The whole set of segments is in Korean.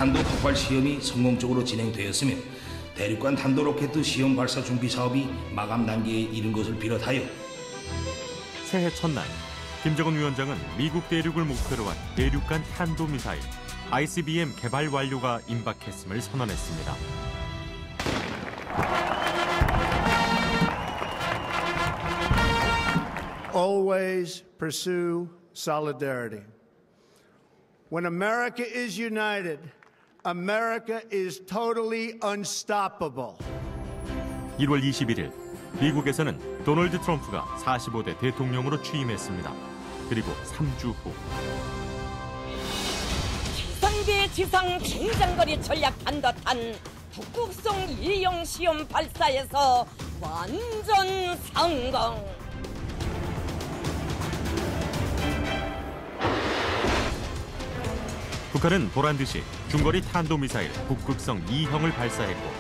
탄도 폭발 시험이 성공적으로 진행되었으며 대륙간 탄도 로켓 시험 발사 준비 사업이 마감 단계에 이른 것을 비롯하여 새해 첫날 김정은 위원장은 미국 대륙을 목표로 한 대륙간 탄도미사일 ICBM 개발 완료가 임박했음을 선언했습니다. Always pursue solidarity. When America is united, America is totally unstoppable. 1월 21일 미국에서는 도널드 트럼프가 45대 대통령으로 취임했습니다. 그리고 3주 후 지상대 지상 중장거리 전략 탄도탄 북극성 2형 시험 발사에서 완전 성공. 북한은 보란듯이 중거리 탄도미사일 북극성 2형을 발사했고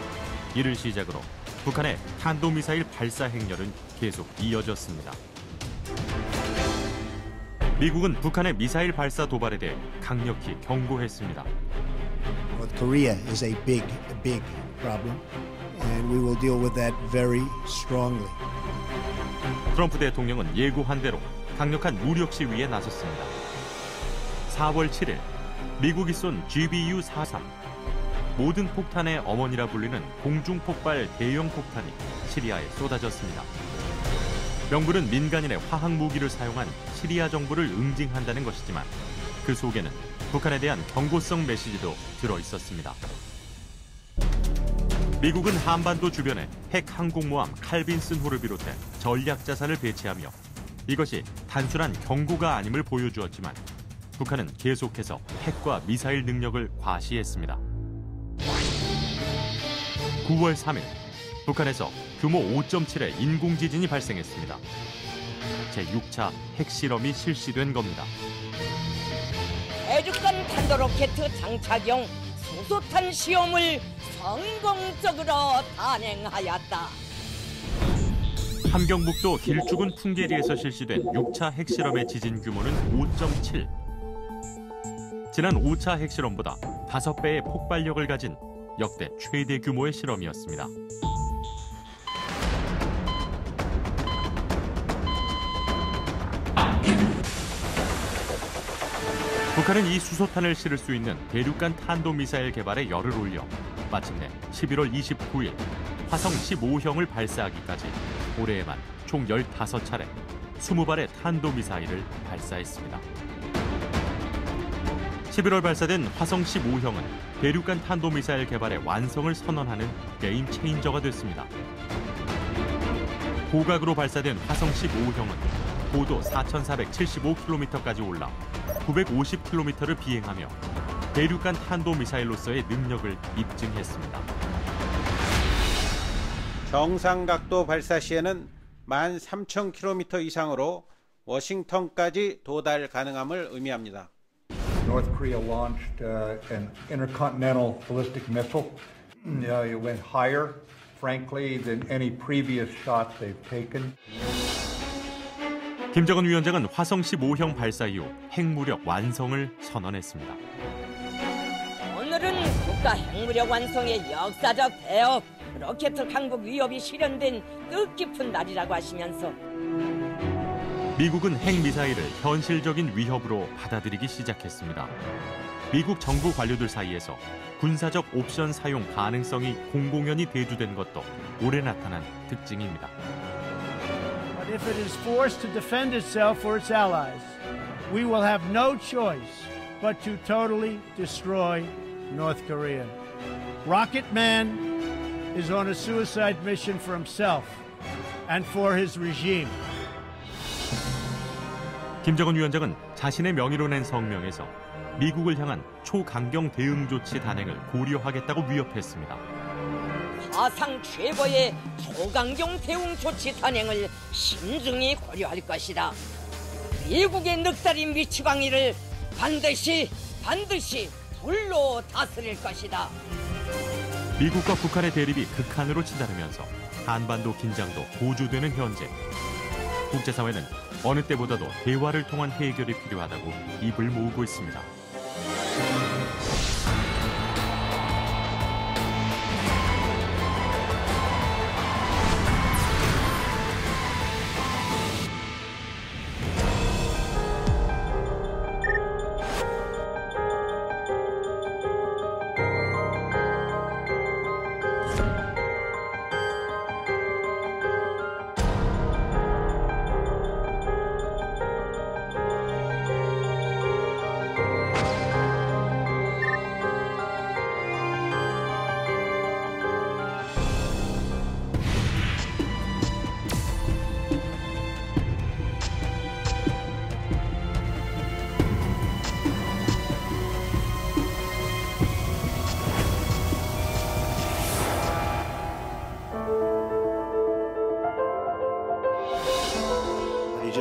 이를 시작으로 북한의 탄도미사일 발사 행렬은 계속 이어졌습니다. 미국은 북한의 미사일 발사 도발에 대해 강력히 경고했습니다. North Korea is a big problem, and we will deal with that very strongly. 트럼프 대통령은 예고한 대로 강력한 무력 시위에 나섰습니다. 4월 7일 미국이 쏜 GBU-43, 모든 폭탄의 어머니라 불리는 공중폭발 대형 폭탄이 시리아에 쏟아졌습니다. 명분은 민간인의 화학무기를 사용한 시리아 정부를 응징한다는 것이지만 그 속에는 북한에 대한 경고성 메시지도 들어있었습니다. 미국은 한반도 주변에 핵 항공모함 칼빈슨호를 비롯해 전략자산을 배치하며 이것이 단순한 경고가 아님을 보여주었지만 북한은 계속해서 핵과 미사일 능력을 과시했습니다. 9월 3일, 북한에서 규모 5.7의 인공지진이 발생했습니다. 제6차 핵실험이 실시된 겁니다. 대륙간 탄도로켓 장착용 수소탄 시험을 성공적으로 단행하였다. 함경북도 길쭉은 풍계리에서 실시된 6차 핵실험의 지진 규모는 5.7. 지난 5차 핵실험보다 5배의 폭발력을 가진 역대 최대 규모의 실험이었습니다. 북한은 이 수소탄을 실을 수 있는 대륙간 탄도미사일 개발에 열을 올려 마침내 11월 29일 화성 15형을 발사하기까지 올해에만 총 15차례 20발의 탄도미사일을 발사했습니다. 11월 발사된 화성 15형은 대륙간 탄도미사일 개발의 완성을 선언하는 게임 체인저가 됐습니다. 고각으로 발사된 화성 15형은 고도 4,475km까지 올라 950km를 비행하며 대륙간 탄도미사일로서의 능력을 입증했습니다. 정상각도 발사 시에는 13,000km 이상으로 워싱턴까지 도달 가능함을 의미합니다. North Korea launched an intercontinental ballistic missile. It went higher, frankly, than any previous shot they've taken. 김정은 위원장은 화성 15형 발사 이후 핵무력 완성을 선언했습니다. 오늘은 국가 핵무력 완성의 역사적 대업, 로켓 강국 위협이 실현된 뜻깊은 날이라고 하시면서 미국은 핵미사일을 현실적인 위협으로 받아들이기 시작했습니다. 미국 정부 관료들 사이에서 군사적 옵션 사용 가능성이 공공연히 대두된 것도 올해 나타난 특징입니다. But if it is forced to defend itself or its allies, we will have no choice but to totally destroy North Korea. Rocket Man is on a suicide mission for himself and for his regime. 김정은 위원장은 자신의 명의로 낸 성명에서 미국을 향한 초강경 대응 조치 단행을 고려하겠다고 위협했습니다. 사상 최고의 초강경 대응 조치 단행을 신중히 고려할 것이다. 미국의 늑다리 미치광이를 반드시 불로 다스릴 것이다. 미국과 북한의 대립이 극한으로 치달으면서 한반도 긴장도 고조되는 현재 국제사회는 어느 때보다도 대화를 통한 해결이 필요하다고 입을 모으고 있습니다.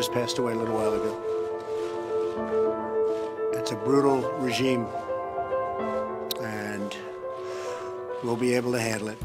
just passed away a little while ago. It's a brutal regime, and we'll be able to handle it.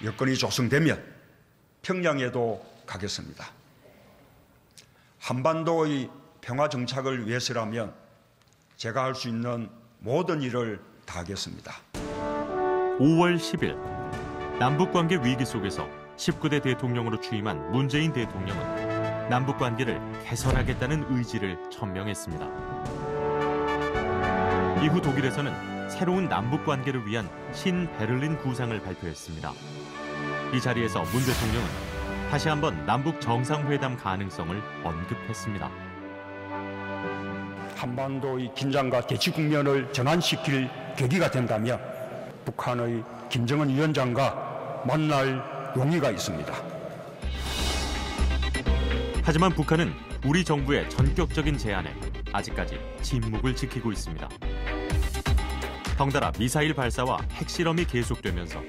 여건이 조성되면 평양에도 가겠습니다. 한반도의 평화 정착을 위해서라면 제가 할 수 있는 모든 일을 다하겠습니다. 5월 10일 남북관계 위기 속에서 19대 대통령으로 취임한 문재인 대통령은 남북관계를 개선하겠다는 의지를 천명했습니다. 이후 독일에서는 새로운 남북관계를 위한 신베를린 구상을 발표했습니다. 이 자리에서 문 대통령은 다시 한번 남북 정상회담 가능성을 언급했습니다. 한반도의 긴장과 대치 국면을 전환시킬 계기가 된다면 북한의 김정은 위원장과 만날 용의가 있습니다. 하지만 북한은 우리 정부의 전격적인 제안에 아직까지 침묵을 지키고 있습니다. 덩달아 미사일 발사와 핵실험이 계속되면서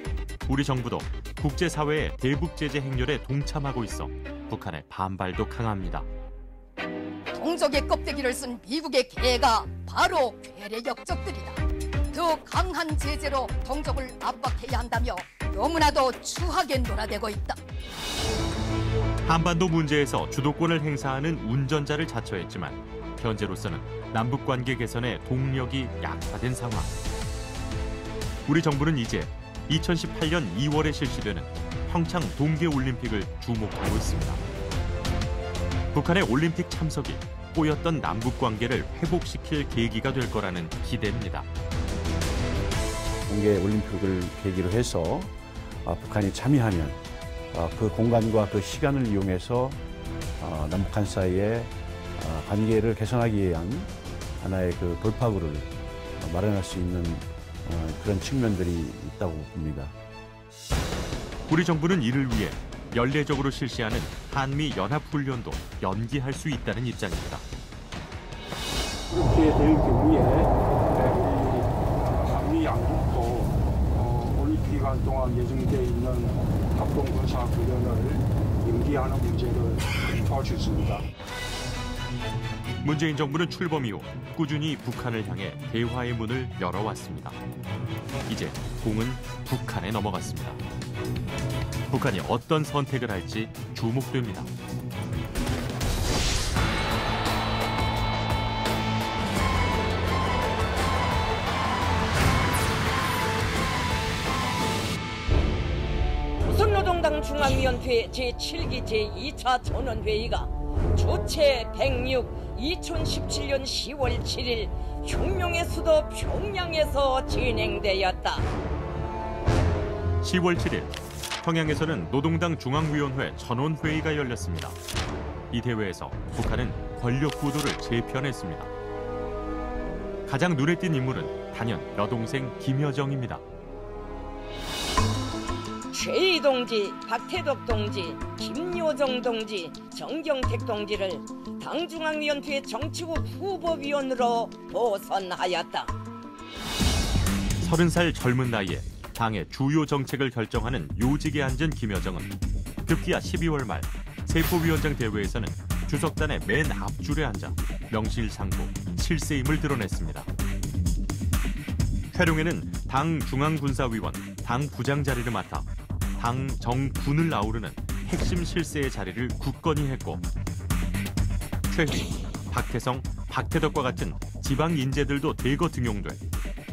우리 정부도 국제사회의 대북 제재 행렬에 동참하고 있어 북한의 반발도 강합니다. 동족의 껍데기를 쓴 미국의 개가 바로 괴뢰 역적들이다. 더 강한 제재로 동족을 압박해야 한다며 너무나도 추하게 놀아대고 있다. 한반도 문제에서 주도권을 행사하는 운전자를 자처했지만 현재로서는 남북관계 개선의 동력이 약화된 상황. 우리 정부는 이제 2018년 2월에 실시되는 평창 동계올림픽을 주목하고 있습니다. 북한의 올림픽 참석이 꼬였던 남북관계를 회복시킬 계기가 될 거라는 기대입니다. 동계올림픽을 계기로 해서 북한이 참여하면 그 공간과 그 시간을 이용해서 남북한 사이의 관계를 개선하기 위한 하나의 그 돌파구를 마련할 수 있는 그런 측면들이 있다고 봅니다. 우리 정부는 이를 위해 연례적으로 실시하는 한미 연합훈련도 연기할 수 있다는 입장입니다. 그렇게 될 경우에 한미 양국도 올림픽 기간 동안 예정되어 있는 합동군사훈련을 연기하는 문제를 검토할 수 있습니다. 문재인 정부는 출범 이후 꾸준히 북한을 향해 대화의 문을 열어왔습니다. 이제 공은 북한에 넘어갔습니다. 북한이 어떤 선택을 할지 주목됩니다. 조선노동당 중앙위원회 제7기 제2차 전원회의가 조체 106 2017년 10월 7일 혁명의 수도 평양에서 진행되었다. 10월 7일 평양에서는 노동당 중앙위원회 전원회의가 열렸습니다. 이 대회에서 북한은 권력 구도를 재편했습니다. 가장 눈에 띈 인물은 단연 여동생 김여정입니다. 최희 동지, 박태덕 동지, 김여정 동지, 정경택 동지를 당 중앙위원회 정치국 후보위원으로 보선하였다. 30살 젊은 나이에 당의 주요 정책을 결정하는 요직에 앉은 김여정은 급기야 12월 말 세포위원장 대회에서는 주석단의 맨 앞줄에 앉아 명실상부 실세임을 드러냈습니다. 회룡에는 당 중앙군사위원, 당 부장 자리를 맡아 당 정군을 아우르는 핵심 실세의 자리를 굳건히 했고 최휘, 박태성, 박태덕과 같은 지방 인재들도 대거 등용돼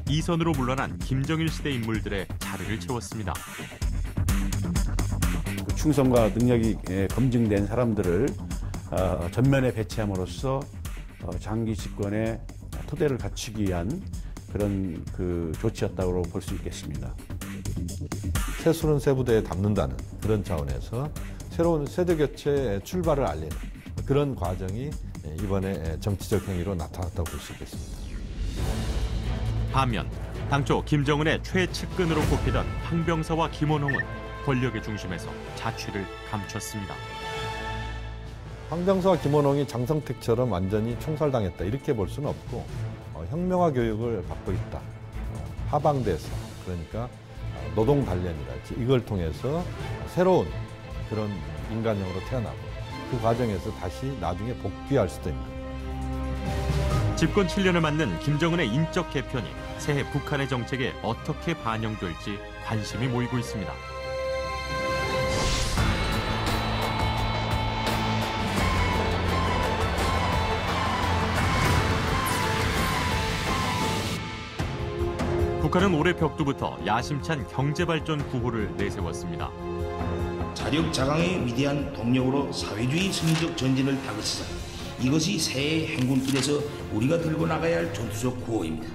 이선으로 물러난 김정일 시대 인물들의 자리를 채웠습니다. 충성과 능력이 검증된 사람들을 전면에 배치함으로써 장기 집권의 토대를 갖추기 위한 그런 조치였다고 볼 수 있겠습니다. 세수는 세부대에 담는다는 그런 차원에서 새로운 세대 교체의 출발을 알리는 그런 과정이 이번에 정치적 행위로 나타났다고 볼 수 있겠습니다. 반면 당초 김정은의 최측근으로 꼽히던 황병서와 김원홍은 권력의 중심에서 자취를 감췄습니다. 황병서와 김원홍이 장성택처럼 완전히 총살당했다 이렇게 볼 수는 없고 혁명화 교육을 받고 있다. 하방돼서 그러니까 노동 단련이랄지 이걸 통해서 새로운 그런 인간형으로 태어나고 그 과정에서 다시 나중에 복귀할 수도 있는. 집권 7년을 맞는 김정은의 인적 개편이 새해 북한의 정책에 어떻게 반영될지 관심이 모이고 있습니다. 북한은 올해 벽두부터 야심찬 경제발전 구호를 내세웠습니다. 자력자강의 위대한 동력으로 사회주의 승리적 전진을 다그치자. 이것이 새해 행군길에서 우리가 들고 나가야 할 전투적 구호입니다.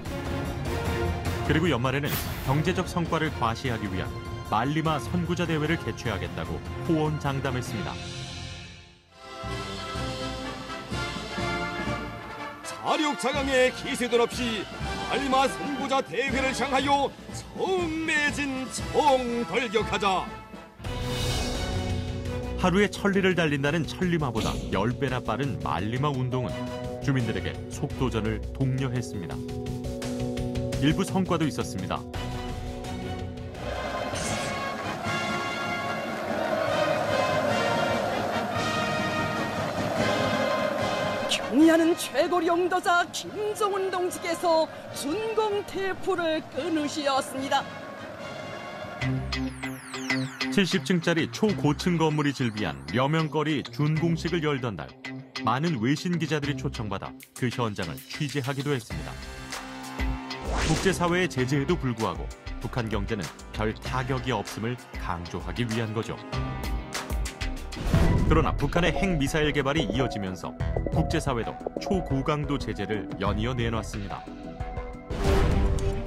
그리고 연말에는 경제적 성과를 과시하기 위한 말리마 선구자 대회를 개최하겠다고 호언장담했습니다. 자력자강의 기세들 없이 말리마 선구자 대회를 향하여 성매진 총돌격하자. 하루에 천리를 달린다는 천리마보다 10배나 빠른 말리마 운동은 주민들에게 속도전을 독려했습니다. 일부 성과도 있었습니다. 경의하는 최고 영도자 김정은 동지께서 준공태포를 끊으시었습니다. 70층짜리 초고층 건물이 즐비한 려명거리 준공식을 열던 날, 많은 외신 기자들이 초청받아 그 현장을 취재하기도 했습니다. 국제사회의 제재에도 불구하고 북한 경제는 별 타격이 없음을 강조하기 위한 거죠. 그러나 북한의 핵미사일 개발이 이어지면서 국제사회도 초고강도 제재를 연이어 내놨습니다.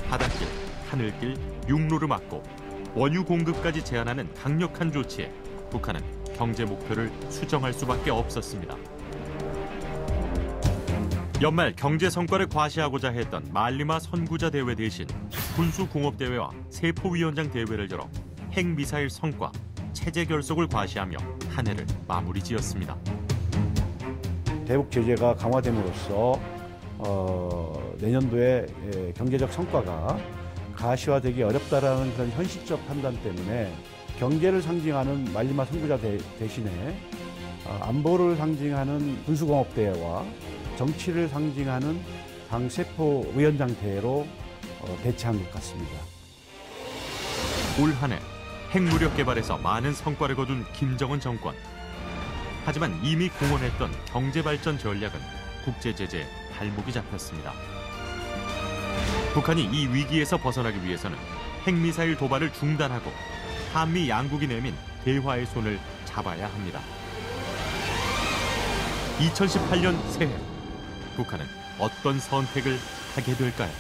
바닷길, 하늘길, 육로를 막고 원유 공급까지 제한하는 강력한 조치에 북한은 경제 목표를 수정할 수밖에 없었습니다. 연말 경제 성과를 과시하고자 했던 말리마 선구자 대회 대신 군수공업대회와 세포위원장 대회를 열어 핵미사일 성과, 체제 결속을 과시하며 한 해를 마무리 지었습니다. 대북 제재가 강화됨으로써 내년도에 경제적 성과가 가시화되기 어렵다라는 그런 현실적 판단 때문에 경제를 상징하는 말리마 선구자 대신에 안보를 상징하는 군수공업대회와 정치를 상징하는 당세포위원장 대회로 대체한 것 같습니다. 올 한 해 핵무력 개발에서 많은 성과를 거둔 김정은 정권. 하지만 이미 공언했던 경제발전 전략은 국제제재에 발목이 잡혔습니다. 북한이 이 위기에서 벗어나기 위해서는 핵미사일 도발을 중단하고 한미 양국이 내민 대화의 손을 잡아야 합니다. 2018년 새해, 북한은 어떤 선택을 하게 될까요?